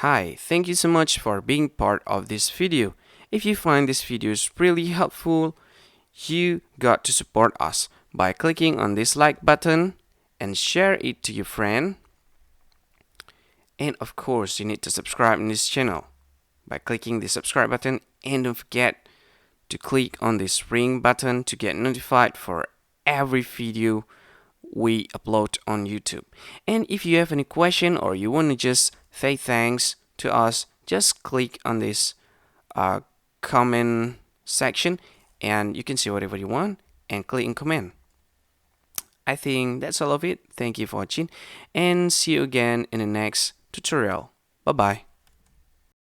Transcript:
Hi, thank you so much for being part of this video. If you find this video is really helpful, you got to support us by clicking on this like button and share it to your friend. And of course, you need to subscribe in this channel by clicking the subscribe button, and don't forget to click on this ring button to get notified for every video we upload on YouTube. And if you have any question or you want to just say thanks to us, just click on this uh, comment section and you can see whatever you want and click in comment. I think that's all of it. Thank you for watching and see you again in the next tutorial. Bye bye.